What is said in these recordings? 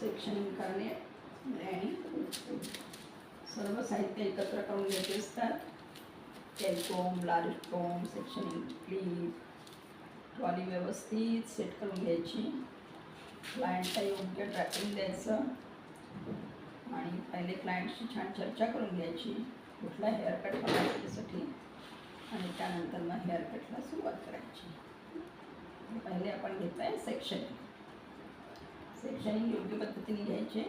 Sectioning करणे आणि सर्व साहित्य एकत्र करून घ्यायचे असतात. टेलकोम, लार्ज कोम, सेक्शनिंग क्लिप, ट्रॉली व्यवस्थित सेट करून घ्यायची. क्लायंटला योग्य ट्रॅकिंग द्यायचं आणि पहिले क्लायंटशी छान चर्चा करून घ्यायची कुठला हेअरकट हवा त्यासाठी, आणि त्यानंतर मग हेअरकटला सुरुवात करायची. पहिले आपण घेत आहे सेक्शनिंग. सेक्शनिंग योग्य पद्धतीने घ्यायचे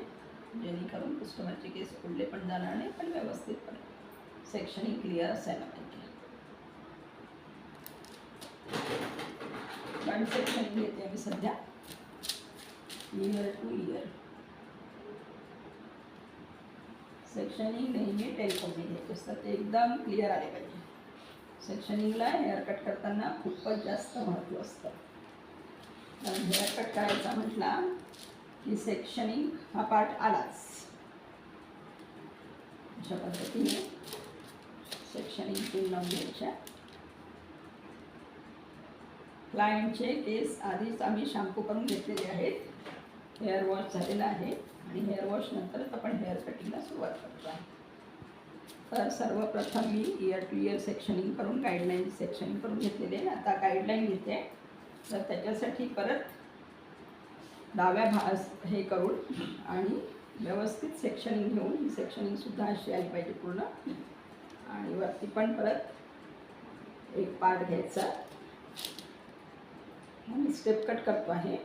जेणेकरून कस्टमरचे केस उडले पण जाणार नाही, पण व्यवस्थितपणे सेक्शनिंग क्लिअर असायला पाहिजे. पण सेक्शनिंग घेते मी सध्या इयर टू इयर. सेक्शनिंग नेहमी टेलकोमने घ्यायचे असतात, ते एकदम क्लिअर आले पाहिजे. सेक्शनिंगला हेअरकट करताना खूपच जास्त महत्त्व असतं. कारण हेअरकट करायचा म्हटला की सेक्शनिंग हा पार्ट आलाच. अशा पद्धतीने सेक्शनिंग पिन लावून घ्यायच्या. क्लायंटचे केस आधीच आम्ही शॅम्पू करून घेतलेले आहेत, हेअर वॉश झालेला आहे आणि हेअर वॉश नंतरच आपण हेअर कटिंगला सुरुवात करतो आहे. तर सर्वप्रथम मी इयर टू इयर सेक्शनिंग करून गाईडलाईन सेक्शनिंग करून घेतलेले आहे. आता गाईडलाईन घेते, तर त्याच्यासाठी परत डाव्या हे करून आणि व्यवस्थित सेक्शनिंग घेऊन, ही सेक्शनिंगसुद्धा अशी आली पाहिजे पूर्ण. आणि वरती पण परत एक पार्ट घ्यायचा आणि स्टेप कट करतो आहे.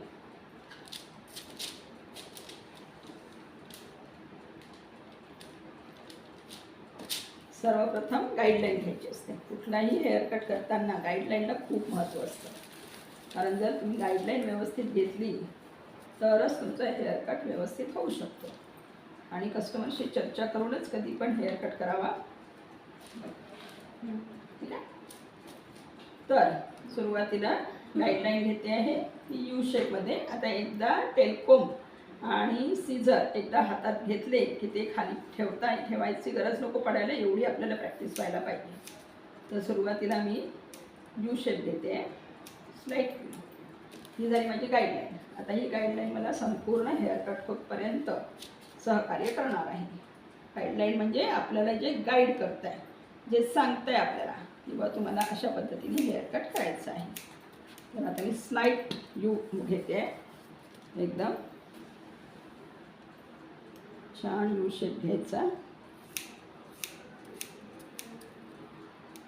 सर्वप्रथम गाईडलाईन घ्यायची असते. कुठलाही हेअरकट करताना गाईडलाईनला खूप महत्त्व असतं. कारण जर तुम्ही गाईडलाईन व्यवस्थित घेतली तरच तुमचा हेअरकट व्यवस्थित होऊ शकतो. आणि कस्टमरशी चर्चा करूनच कधी पण हेअरकट करावा. ठीक आहे. तर सुरुवातीला गाईडलाईन घेते आहे ती यू शेपमध्ये. आता एकदा टेलकोम आणि सीझर एकदा हातात घेतले की ते खाली ठेवायची गरज नको पडायला, एवढी आपल्याला प्रॅक्टिस व्हायला पाहिजे. तर सुरुवातीला मी यू शेप घेते आहे स्लाइटली. ही झाली माझी गाईडलाईन. आता ही गाईडलाईन मला संपूर्ण हेअरकट होतपर्यंत सहकार्य करणार आहे. गाईडलाईन म्हणजे आपल्याला जे गाईड करत आहे, जे सांगतं आहे आपल्याला किंवा तुम्हाला अशा पद्धतीने हेअरकट करायचं आहे. तर आता मी स्लाइट यू घेते आहे. एकदम छान यू शेप घ्यायचा.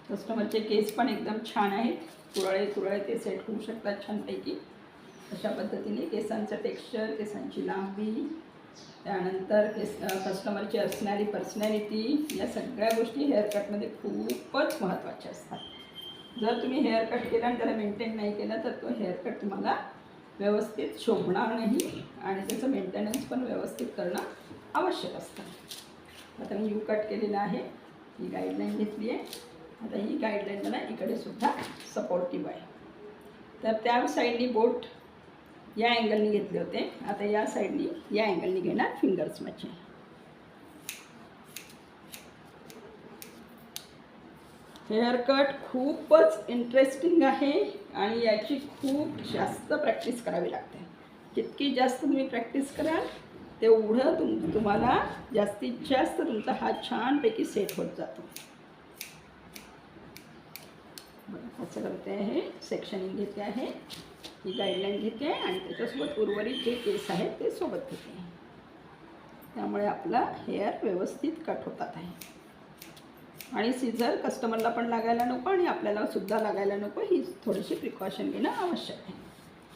कस्टमरचे केस पण एकदम छान आहेत, तुरळे ते सेट होऊ शकतात छानपैकी. अशा पद्धतीने केसांचं टेक्स्चर, केसांची लांबी, त्यानंतर कस्टमरची असणारी पर्सनॅलिटी, या सगळ्या गोष्टी हेअरकटमध्ये खूपच महत्त्वाच्या असतात. जर तुम्ही हेअरकट केला आणि त्याला मेंटेन नाही केलं तर तो हेअरकट तुम्हाला व्यवस्थित शोभणार नाही आणि त्याचं मेंटेनन्स पण व्यवस्थित करणं आवश्यक असतं. आता मी यू कट केलेला आहे, ही गाईडलाईन घेतली आहे. आता ही गाईडलाईन मला इकडे सुद्धा सपोर्टिव्ह आहे. तर त्या साईडनी बोट या अँगलनी घेतले होते, आता या साईडनी या अँगलनी घेणार फिंगर्स माझे. हेअरकट खूपच इंटरेस्टिंग आहे आणि याची खूप जास्त प्रॅक्टिस करावी लागते. जितकी जास्त तुम्ही प्रॅक्टिस कराल तेवढं तुम्हाला जास्तीत जास्त तुमचा हात छानपैकी सेट होत जातो. असं करते आहे, सेक्शनिंग घेते आहे, ही गाईडलाईन घेते आहे आणि त्याच्यासोबत उर्वरित जे केस आहेत ते सोबत घेते आहे. त्यामुळे आपला हेअर व्यवस्थित कट होतात आहे. आणि सीझर कस्टमरला पण लागायला नको आणि आपल्याला सुद्धा लागायला नको, ही थोडीशी प्रिकॉशन घेणं आवश्यक आहे.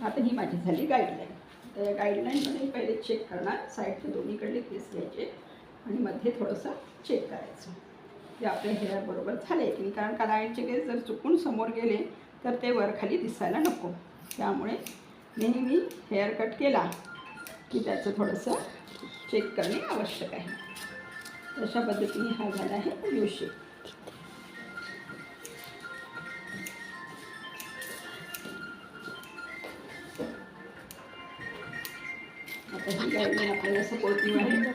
आता ही माझी झाली गाईडलाईन. तर या गाईडलाईनमध्ये पहिले चेक करणार, साईडचे दोन्हीकडले केस घ्यायचे आणि मध्ये थोडंसं चेक करायचं की आपले हेअर बरोबर झाले की नाही. कारण क्लायंटचे केस जर चुकून समोर गेले तर ते वर खाली दिसायला नको. त्यामुळे नेहमी हेअर कट केला की त्याचं थोडंसं चेक करणे आवश्यक आहे. अशा पद्धतीने हा झाला आहे यू शेप. आता ही गाईडलाईन आपल्याला सपोर्टिव्ह आहे.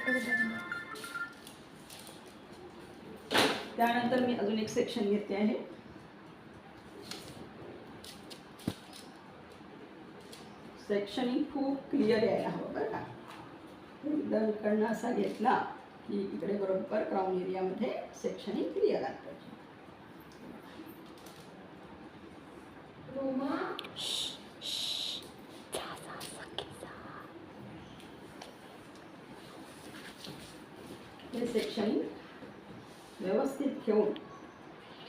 त्यानंतर मी अजून एक सेक्शन घेते आहे. सेक्शनिंग खूप क्लिअर यायला हवं बरं का. एकदम इकडनं असा घेतला की इकडे बरोबर क्राऊन एरियामध्ये सेक्शनिंग क्लिअर आलं पाहिजे. हे सेक्शनिंग व्यवस्थित घेऊन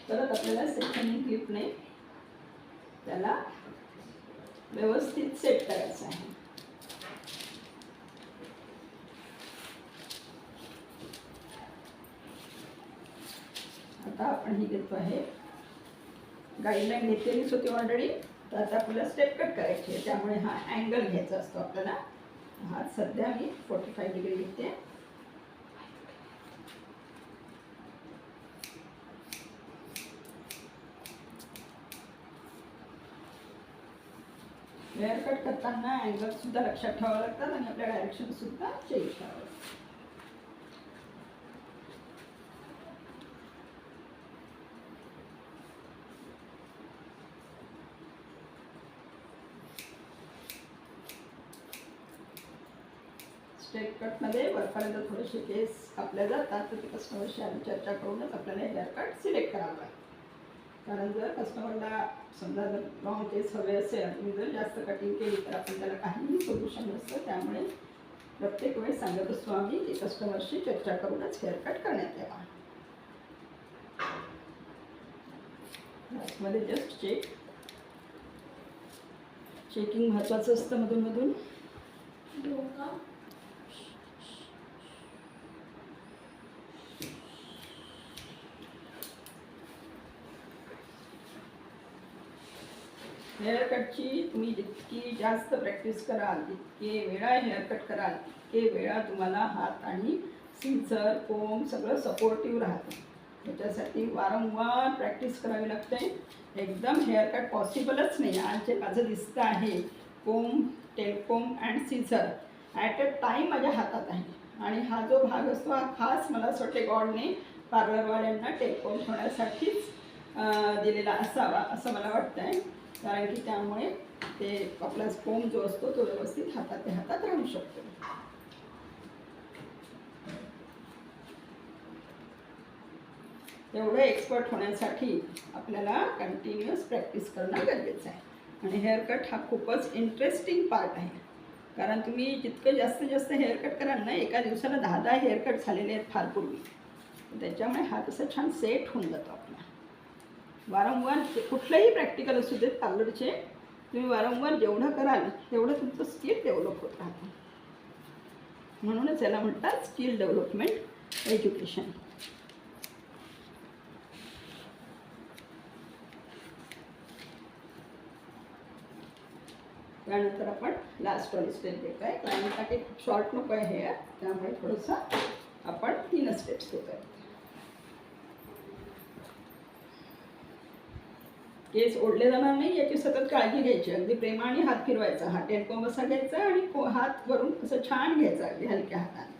परत आपल्याला सेक्शनिंग क्लिपने त्याला व्यवस्थित सेट करायचं आहे. आता आपण ही घेतो आहे, गाईडलाईन घेतलेलीच होती ऑलरेडी. तर आता आपल्याला स्टेप कट करायची आहे, त्यामुळे हा अँगल घ्यायचा असतो आपल्याला. हा सध्या मी 45 डिग्री घेते. हेअर कट करताना अँगल सुद्धा लक्षात ठेवावं लागतात आणि आपल्या डायरेक्शन सुद्धा चेंज करावं लागतं. स्ट्रेट कटमध्ये वरपर्यंत थोडेसे केस कापले जातात, तर ते कस्टमरशी आधी चर्चा करूनच आपल्याला हेअर कट सिलेक्ट करावं लागतं. कारण जर कस्टमरला समजा जर लॉंग केस हवे असेल, तुम्ही जर जास्त कटिंग केली तर आपण त्याला काहीही सोल्युशन नसतं. त्यामुळे प्रत्येक वेळेस सांगत असतो आम्ही की कस्टमरशी चर्चा करूनच हेअर कट करण्यात यावा. लास्टमध्ये जस्ट चेकिंग महत्त्वाचं असतं मधून. हेअर कटची तुम्ही जितकी जास्त प्रॅक्टिस कराल, जितके वेळा हेअर कट कराल, तितके वेळा तुम्हाला हात आणि सिन्सर कोम सगळं सपोर्टिव्ह राहतं. त्याच्यासाठी वारंवार प्रॅक्टिस करावी लागते. एकदम हेअर कट पॉसिबलच नाही. आज जे माझं दिसतं आहे कोम, टेलकोम and sincere at a time माझ्या हातात आहे. आणि हा जो भाग असतो हा खास मला असं वाटते गॉडने पार्लरवाल्यांना टेलकोम होण्यासाठीच दिलेला असावा असं मला वाटतं आहे. कारण की त्यामुळे ते आपला कोम जो असतो तो व्यवस्थित हातात राहू शकतो. एवढं एक्सपर्ट होण्यासाठी आपल्याला कंटिन्युअस प्रॅक्टिस करणं गरजेचं आहे. आणि हेअर कट हा खूपच इंटरेस्टिंग पार्ट आहे. कारण तुम्ही जितकं जास्त हेअर कट कराल ना, एका दिवसाला 10 हेअर कट झालेले आहेत फार पूर्वी. त्याच्यामुळे हात असं छान सेट होऊन जातो आपला. वारंवार कुठलंही प्रॅक्टिकल असू देत पार्लरचे, तुम्ही वारंवार जेवढं कराल तेवढं तुमचं स्किल डेव्हलप होत राहतं. म्हणूनच याला म्हणतात स्किल डेव्हलपमेंट एज्युकेशन. त्यानंतर आपण लास्टवाली स्टेप घेतो आहे. कारण काही शॉर्ट नको आहे हेअर, त्यामुळे थोडंसं आपण 3 स्टेप्स घेतो आहे. केस ओढले जाणार नाही याची सतत काळजी घ्यायची. अगदी प्रेमाने हात फिरवायचा. हा टेलकोम असा घ्यायचा आणि हात वरून असं छान घ्यायचा अगदी हलक्या हाताने.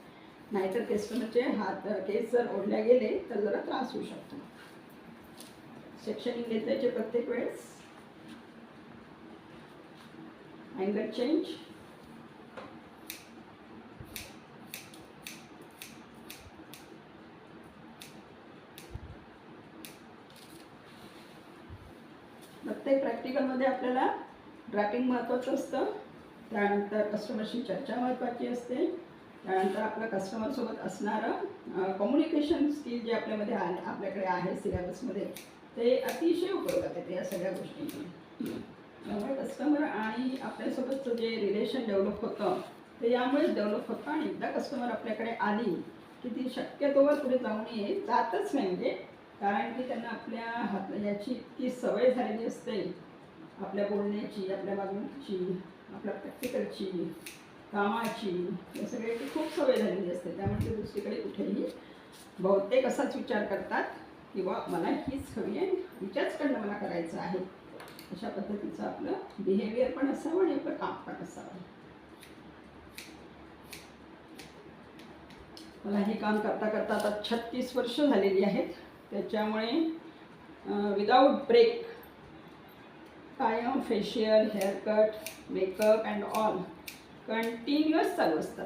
नाहीतर कस्टमरचे केस जर ओढल्या गेले तर जरा त्रास होऊ शकतो. सेक्शनिंग घेतायचे प्रत्येक वेळेस. Angle change. प्रत्येक प्रॅक्टिकलमध्ये आपल्याला ड्रॅपिंग महत्त्वाचं असतं. त्यानंतर कस्टमरशी चर्चा महत्त्वाची असते. त्यानंतर आपलं कस्टमरसोबत असणारं कम्युनिकेशन स्किल जे आपल्याकडे आहे सिलेबसमध्ये, ते अतिशय उपयोगात येते या सगळ्या गोष्टींनी. त्यामुळे कस्टमर आणि आपल्यासोबतचं जे रिलेशन डेव्हलप होतं ते यामुळेच डेव्हलप होतं. आणि एकदा कस्टमर आपल्याकडे आली की ती शक्यतोवर पुढे जातच नाही. म्हणजे कारण की त्यांना आपल्या याची इतकी सवय झालेली असते, आपल्या बोलण्याची, आपल्या वागणुकीची, आपल्या प्रॅक्टिकलची, कामाची, या सगळ्याची खूप सवय झालेली असते. त्यामुळे ते दुसरीकडे कुठेही बहुतेक असाच विचार करतात की बा मला हीच हवी आहे, हिच्याचकडनं मला करायचं आहे. अशा पद्धतीचं आपलं बिहेवियर पण असावं आणि आपलं काम पण असावं. मला हे काम करता करता आता 36 वर्ष झालेली आहेत. त्याच्यामुळे विदाऊट ब्रेक कायम facial, haircut, makeup and all continuous चालू असतात.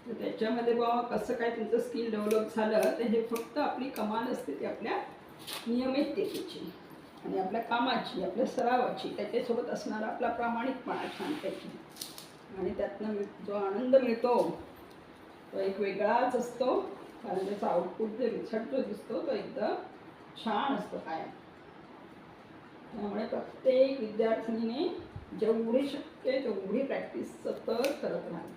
तर त्याच्यामध्ये बाबा कसं काय तुमचं स्किल डेव्हलप झालं, तर हे फक्त आपली कमाल असते ती आपल्या नियमिततेची आणि आपल्या कामाची, आपल्या सरावाची, त्याच्यासोबत असणारा आपला प्रामाणिकपणा छानपैकी, आणि त्यातनं जो आनंद मिळतो तो एक वेगळाच असतो. कारण त्याचा आउटपुट जे रिझल्ट जो दिसतो तो एकदम छान असतो कायम. त्यामुळे प्रत्येक विद्यार्थिनीने जेवढी शक्य आहे तेवढी प्रॅक्टिस सतत करत राहावी.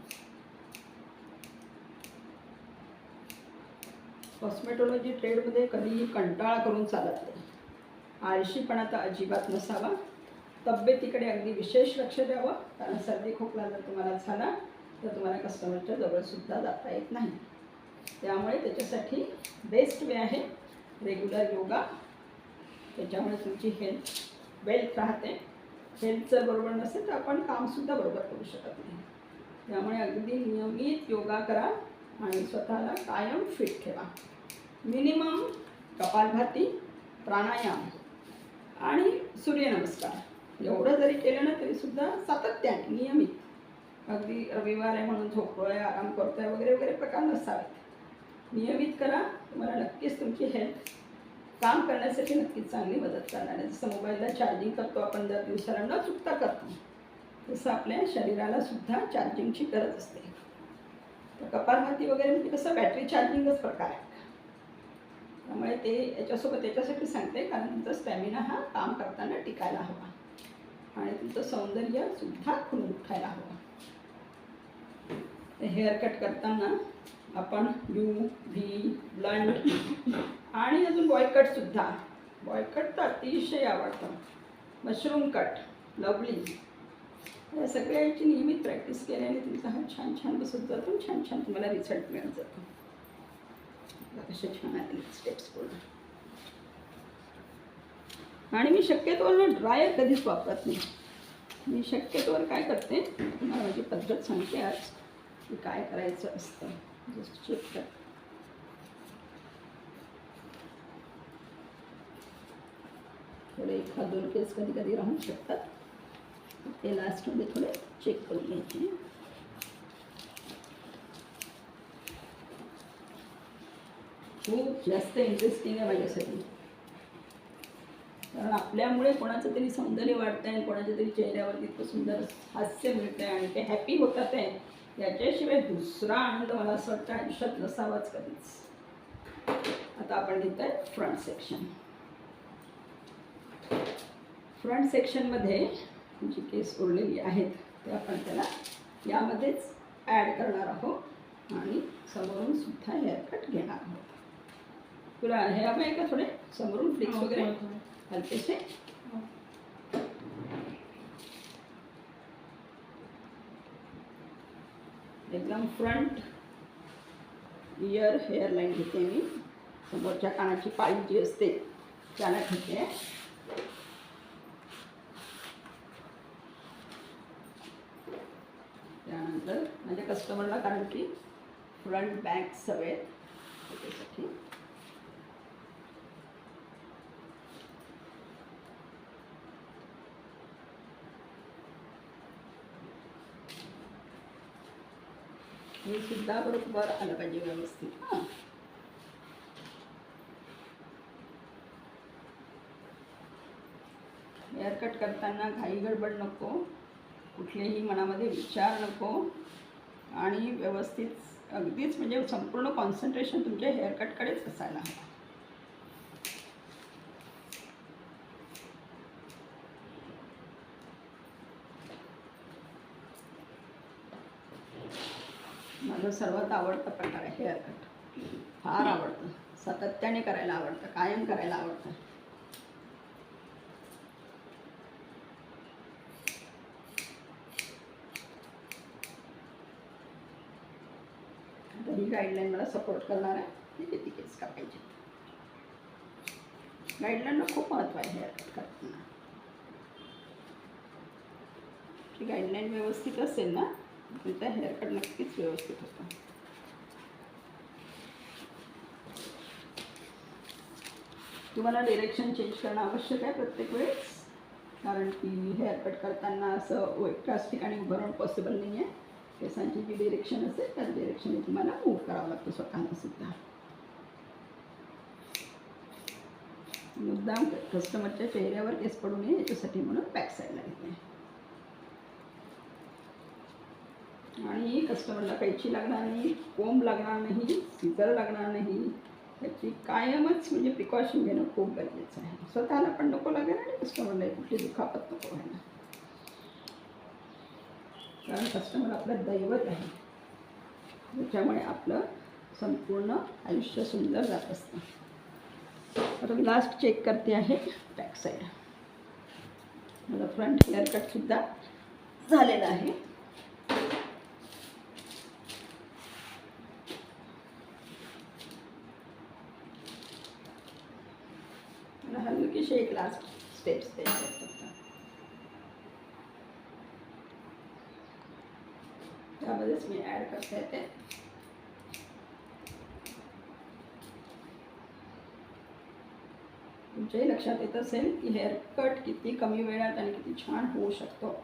कॉस्मेटॉलॉजी ट्रेडमध्ये कधीही कंटाळा करून चालत नाही. आळशीपणा तर अजिबात नसावा. तब्येतीकडे अगदी विशेष लक्ष द्यावं, कारण सर्दी खोकला जर तुम्हाला झाला तर तुम्हाला कस्टमरच्या जवळसुद्धा जाता येत नाही. त्यामुळे त्याच्यासाठी बेस्ट वे आहे रेग्युलर योगा. त्याच्यामुळे तुमची हेल्थ वेल्थ राहते. हेल्थ जर बरोबर नसेल तर आपण कामसुद्धा बरोबर करू शकत नाही. त्यामुळे अगदी नियमित योगा करा आणि स्वतःला कायम फिट ठेवा. मिनिमम कपालभाती, प्राणायाम आणि सूर्यनमस्कार एवढं जरी केलं ना तरीसुद्धा सातत्याने नियमित, अगदी रविवार आहे म्हणून झोपतोय, आराम करतोय वगैरे वगैरे प्रकार नसावेत. नियमित करा. तुम्हाला नक्कीच तुमची हेल्थ काम करण्यासाठी नक्कीच चांगली मदत करणार आहे. जसं मोबाईलला चार्जिंग करतो आपण दर दिवसाला न चुकता करतो, तसं आपल्या शरीराला सुद्धा चार्जिंगची गरज असते. तर कपालभाती वगैरे म्हणजे कसं बॅटरी चार्जिंगच प्रकार आहे. त्यामुळे ते याच्यासोबत याच्यासाठी सांगते, कारण तुमचा स्टॅमिना हा काम करताना टिकायला हवा आणि तुमचं सौंदर्यसुद्धा खुलून उठायला हवं. हेअर कट करताना आपण यू, व्ही, ब्लंट आणि अजून बॉयकटसुद्धा. बॉयकट तर अतिशय आवडतं. मशरूम कट, लवली, या सगळ्याची नियमित प्रॅक्टिस केल्याने तुमचा हा छान छान बसत जातो. छान छान तुम्हाला रिझल्ट मिळत जातो. कसे छान आले स्टेप्स पूर्ण. आणि मी शक्यतोवर ड्रायर कधीच वापरत नाही. मी शक्यतोवर काय करते, तुम्हाला माझी पद्धत सांगते आज की काय करायचं असतं. जस्ट चेक कर. थोडे 1-2 केस कधी कधी राहू शकतात, ते लास्टमध्ये थोडे चेक करून घ्यायचे. खूप जास्त इंटरेस्टिंग आहे माझ्यासाठी, कारण आपल्यामुळे कोणाचं तरी सौंदर्य वाढतं आहे, कोणाच्या तरी चेहऱ्यावर इतकं सुंदर हास्य मिळतं आहे आणि ते हॅपी होतात आहे. याच्याशिवाय दुसरा आनंद मला असं वाटतं आयुष्यात नसावाच कधीच. आता आपण घेतो आहे फ्रंट सेक्शन. फ्रंट सेक्शनमध्ये जी केस उरलेली आहेत ते आपण त्याला यामध्येच ॲड करणार आहोत आणि समोरून सुद्धा हेअरकट घेणार आहोत. तुला हे हवं आहे का थोडे समोरून फ्लिक्स वगैरे हलकेसे? एकदम फ्रंट इयर हेअरलाईन घेते मी. समोरच्या कानाची पाळी जी असते त्याला घेते. त्यानंतर माझ्या कस्टमरला, कारण की फ्रंट बॅक सवय त्याच्यासाठी हे सुद्धा बरोबर आलं पाहिजे व्यवस्थित. हां, हेअरकट करताना घाई गडबड नको, कुठलेही मनामध्ये विचार नको आणि व्यवस्थित अगदीच म्हणजे संपूर्ण कॉन्सन्ट्रेशन तुमच्या हेअरकटकडेच असायला हवं. माझं सर्वात आवडता प्रकार आहे हेअरकट. फार आवडतं, सातत्याने करायला आवडतं, कायम करायला आवडतं. ही गाईडलाईन मला सपोर्ट करणार आहे की किती केस कापायचे. गाईडलाईनला खूप महत्त्व आहे हेअरकट करताना. ही गाईडलाईन व्यवस्थित असेल ना तर हेअरकट नक्कीच व्यवस्थित होतं. तुम्हाला डिरेक्शन चेंज करणं आवश्यक आहे प्रत्येक वेळेस, कारण की हेअरकट करताना असं एकाच ठिकाणी उभं राहून पॉसिबल नाही आहे. केसांची जी डिरेक्शन असेल त्याच डिरेक्शनने तुम्हाला मूव्ह करावं लागतं स्वतःला सुद्धा. मुद्दाम कस्टमरच्या चेहऱ्यावर केस पडू नये याच्यासाठी म्हणून बॅक साईडला घेते. आणि कस्टमरला कैची लागणार नाही, कोंब लागणार नाही, सीझर लागणार नाही. त्याची कायमच म्हणजे प्रिकॉशन घेणं खूप गरजेचं आहे. स्वतःला पण नको लागेल आणि कस्टमरला कुठली दुखापत नको व्हायला. कारण कस्टमर आपलं दैवत आहे, त्याच्यामुळे आपलं संपूर्ण आयुष्य सुंदर जात असतं. तर लास्ट चेक करते आहे बॅक साईड. मला फ्रंट हेअरकटसुद्धा झालेला आहे. हलकीशी एक लास्ट स्टेप्स द्यायचे फक्त. त्यामध्येच मी ॲड करते येते. तुमच्याही लक्षात येत असेल की हेअरकट किती कमी वेळात आणि किती छान होऊ शकतो.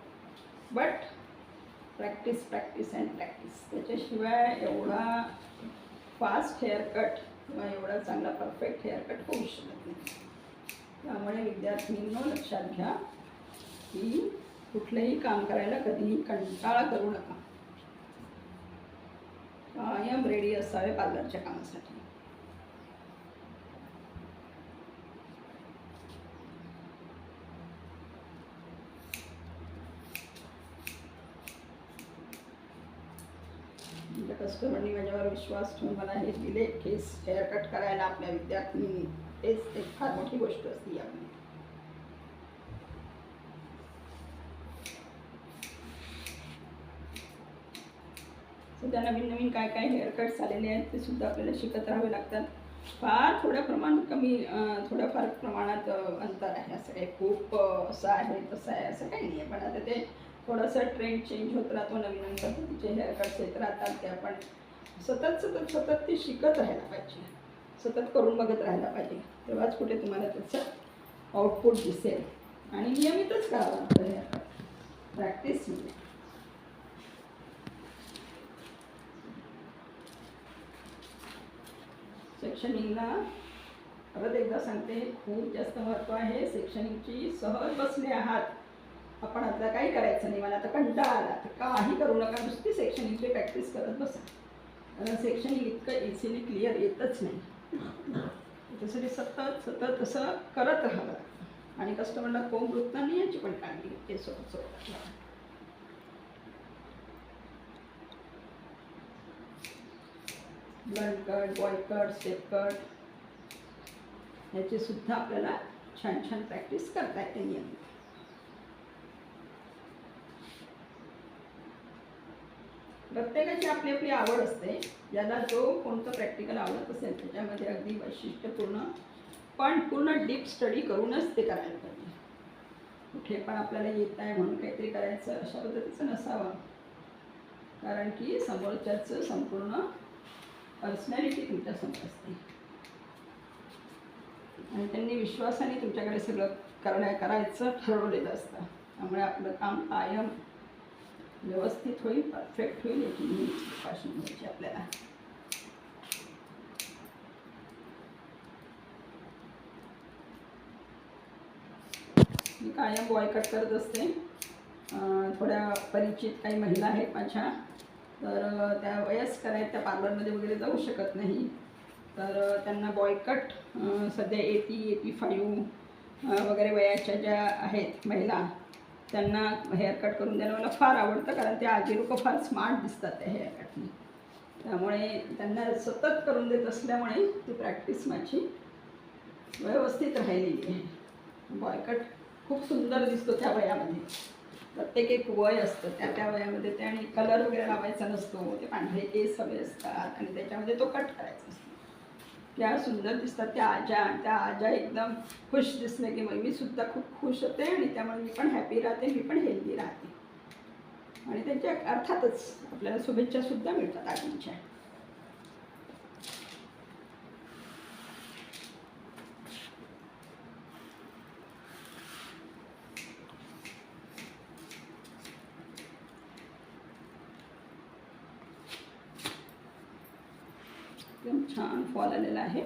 But practice practice and practice. त्याच्याशिवाय एवढा फास्ट हेअरकट किंवा एवढा चांगला परफेक्ट हेअरकट होऊ शकत नाही. त्यामुळे विद्यार्थिनींनो लक्षात घ्या की कुठलंही काम करायला कधीही कंटाळा करू नका. कायम रेडी असावे पार्लरच्या कामासाठी. कस्टमरनी माझ्यावर विश्वास ठेवून मला हे दिले केस हेअरकट करायला आपल्या विद्यार्थिनी. तेच एक फार मोठी गोष्ट असते आपली. सध्या नवीन नवीन काय काय हेअरकट्स आलेले आहेत ते सुद्धा आपल्याला शिकत राहावे लागतात. फार थोड्या थोड्याफार प्रमाणात अंतर आहे. असं काही खूप असं आहे तसं आहे असं काही नाही आहे. पण आता ते थोडंसं ट्रेंड चेंज होत राहतो. नवीन नवीन पद्धतीचे हेअरकट्स येत राहतात. ते आपण सतत ते शिकत राहायला पाहिजे. सतत करून बघत राहायला पाहिजे. तेव्हाच कुठे तुम्हाला त्याचं आउटपुट दिसेल. आणि नियमितच करावं लागतं हेअरकट प्रॅक्टिस म्हणजे. सेक्शनिंगला परत एकदा सांगते, खूप जास्त महत्त्व आहे सेक्शनिंगची. सहज बसले आहात आपण, आता काही करायचं नाही, मला आता कंटाळा आला तर काही करू नका, नुसती सेक्शनिंगची प्रॅक्टिस करत बसा. कारण सेक्शनिंग इतकं इझिली क्लिअर येतच नाही. त्याच्यासाठी सतत असं करत राहावं लागतं. आणि कस्टमरला कोंब रुतणार नाही याची पण काळजी घेते सोबत. Blunt cut, boy cut, step cut याची सुद्धा आपल्याला छान छान प्रॅक्टिस करता येते नियमित. प्रत्येकाची आपली आपली आवड असते. ज्याला जो कोणतं प्रॅक्टिकल आवडत असेल त्याच्यामध्ये अगदी वैशिष्ट्यपूर्ण पण पूर्ण डीप स्टडी करूनच ते करायला पाहिजे. कुठे पण आपल्याला येत आहे म्हणून काहीतरी करायचं अशा पद्धतीचं नसावं. कारण की समोरच्याचं संपूर्ण पर्सनॅलिटी तुमच्यासमोर असते आणि त्यांनी विश्वासाने तुमच्याकडे सगळं करायचं ठरवलेलं असतं. त्यामुळे आपलं काम कायम व्यवस्थित होईल, परफेक्ट होईल याची नेहमीच प्रिकॉशन घ्यायची आपल्याला. मी कायम बॉय कट करत असते. थोड्या परिचित काही महिला आहेत माझ्या, तर त्या वयस्कर आहेत, त्या पार्लरमध्ये वगैरे जाऊ शकत नाही. तर त्यांना बॉय कट सध्या 80-85 वगैरे वयाच्या ज्या आहेत महिला, त्यांना हेअरकट करून द्यायला मला फार आवडतं. कारण ते आजी लोकं फार स्मार्ट दिसतात त्या हेअरकटने. त्यामुळे त्यांना सतत करून देत असल्यामुळे ती प्रॅक्टिस माझी व्यवस्थित राहिलेली आहे. बॉय कट खूप सुंदर दिसतो त्या वयामध्ये. प्रत्येक एक वय असतं, त्या वयामध्ये ते, आणि कलर वगैरे लावायचा नसतो. ते पांढरे केस हवे असतात आणि त्याच्यामध्ये तो कट करायचा असतो. त्या सुंदर दिसतात त्या आजा एकदम खुश दिसले की मग मी सुद्धा खूप खुश होते आणि त्यामुळे मी पण हॅपी राहते, मी पण हेल्दी राहते. आणि त्यांच्या अर्थातच आपल्याला शुभेच्छासुद्धा मिळतात आजींच्या. एकदम छान फॉल आलेला आहे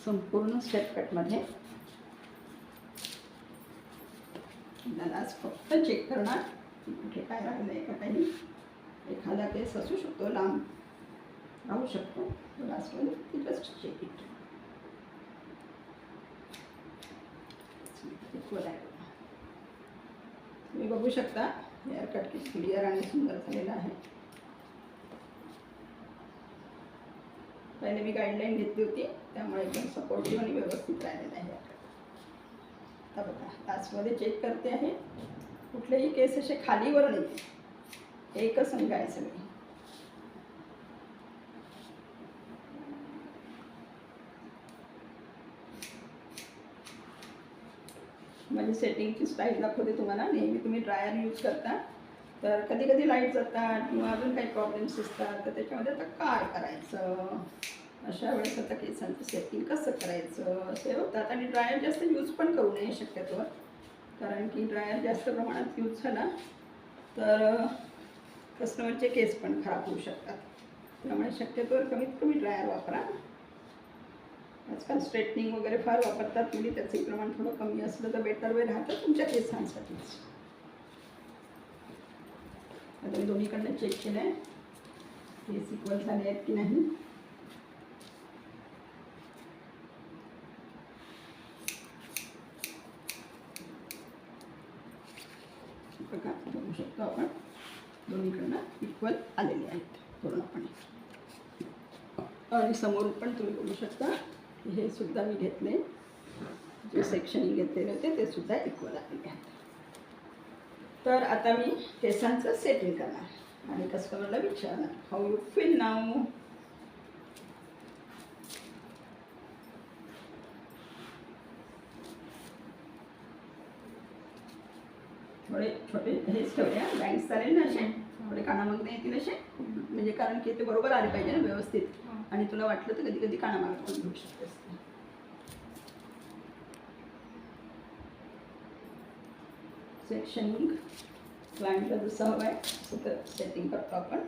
संपूर्ण स्टेप कटमध्ये. आज फक्त चेक करणार की कुठे काय राहिलं आहे का, काही एखादा केस असू शकतो, लांब राहू शकतो, लास्टमध्ये जस्ट चेक इट. तुम्ही बघू शकता हेअर कट किती क्लिअर आणि सुंदर झालेला आहे. पहिले मी गाईडलाईन घेतली होती त्यामुळे एकदम सपोर्टिव्ह आणि व्यवस्थित राहिलेलं आहे. आता बघा लास्टमध्ये चेक करते आहे, कुठलेही केस असे खालीवर नाही, एकच संघ आहे सगळे. माझी सेटिंगची स्टाईल दाखवते तुम्हाला. नेहमी तुम्ही ड्रायर यूज करता तर कधी कधी लाईट जातात किंवा अजून काही प्रॉब्लेम्स असतात, तर त्याच्यामध्ये आता काय करायचं, अशा वेळेस आता केसांचं सेटिंग कसं करायचं असे होतात. आणि ड्रायर जास्त यूज पण करू नये शक्यतोवर, कारण की ड्रायर जास्त प्रमाणात यूज झाला तर कस्टमरचे केस पण खराब होऊ शकतात. त्यामुळे शक्यतोवर कमीत कमी ड्रायर वापरा. आजकाल स्ट्रेटनिंग वगैरे फार वापरतात मुली, त्याचे प्रमाण थोडं कमी असलं तर बेटर वे राहतं तुमच्या केसांसाठीच. आता मी दोन्हीकडनं चेक केलं आहे केस इक्वल झाले आहेत की नाही. बघा बघू शकतो आपण दोन्हीकडनं इक्वल आलेले आहेत पूर्णपणे. आणि समोरून पण तुम्ही बघू शकता हे सुद्धा मी घेतले, जे सेक्शनिंग घेतलेले होते ते सुद्धा इक्वल आलेले आहेत. तर आता मी केसांचं सेटिंग करणार आणि कस्टमरला विचारणार हाऊ यू फील नाऊ. थोडे छोटे हेच ठेवूया, बँक्स चालेल ना असे, थोडे कानामागणे येतील असे, म्हणजे कारण की ते बरोबर आले पाहिजे ना व्यवस्थित. आणि तुला वाटलं तर कधी कधी कानामागे पण घेऊ शकतेस. सेक्शनिंग क्लायंटला जसं हवं आहे तसं तर सेटिंग करतो आपण.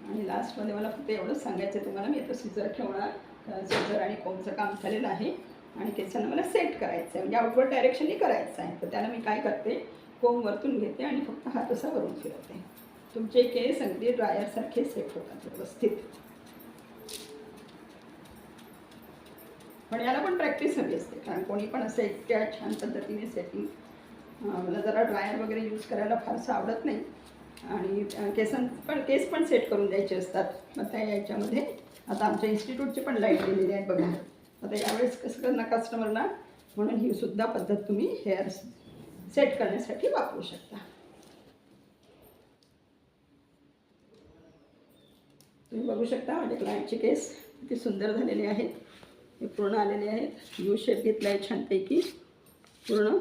आणि लास्टमध्ये मला फक्त एवढंच सांगायचं आहे तुम्हाला, मी आता सिझर ठेवणार. सिझर आणि कोमचं काम झालेलं आहे आणि केसांना मला सेट करायचं आहे, म्हणजे आउटवर्ड डायरेक्शननी करायचं आहे. तर त्याला मी काय करते, कोम वरतून घेते आणि फक्त हात असा वरून फिरवते. तुमचे केस अगदी ड्रायरसारखे सेट होतात व्यवस्थित. पण याला पण प्रॅक्टिस हवी असते, कारण कोणी पण असं इतक्या छान पद्धतीने सेटिंग, मला जरा ड्रायर वगैरे यूज करायला फारसं आवडत नाही. आणि केस पण सेट करून द्यायचे असतात. मग त्या याच्यामध्ये आता आमच्या इन्स्टिट्यूटचे पण लाईट दिलेले आहेत बघा. आता यावेळेस कसं करणार कस्टमरला, म्हणून ही सुद्धा पद्धत तुम्ही हेअर सेट करण्यासाठी वापरू शकता. तुम्ही बघू शकता माझ्या क्लायंटचे केस किती सुंदर झालेले आहेत, हे पूर्ण आलेले आहेत. यू शेप घेतला आहे छानपैकी पूर्ण.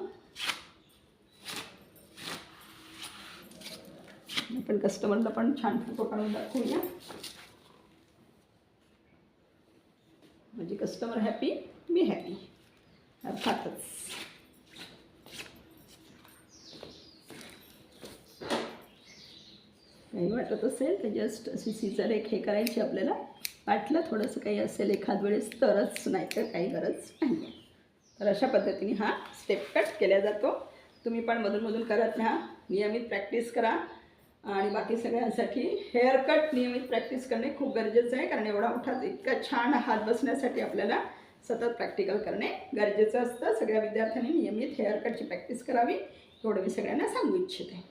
आपण कस्टमरला पण छान फोटो काढून दाखवूया. म्हणजे कस्टमर हॅपी, मी हॅपी अर्थातच. काही वाटत असेल तर जस्ट अशी सीझर एक हे करायची आपल्याला, वाटलं थोडंसं काही असेल एखाद वेळेस तरच, नाही तर काही गरज नाही आहे. तर अशा पद्धतीने हा स्टेप कट केला जातो. तुम्ही पण मधून करत राहा, नियमित प्रॅक्टिस करा. आणि बाकी सगळ्यांसाठी हेअर कट नियमित प्रॅक्टिस करणे खूप गरजेचं आहे, कारण एवढा मोठा इतका छान हात बसण्यासाठी आपल्याला सतत प्रॅक्टिकल करणे गरजेचं असतं. सगळ्या विद्यार्थ्यांनी नियमित हेअर कटची प्रॅक्टिस करावी एवढं मी सगळ्यांना सांगू इच्छिते.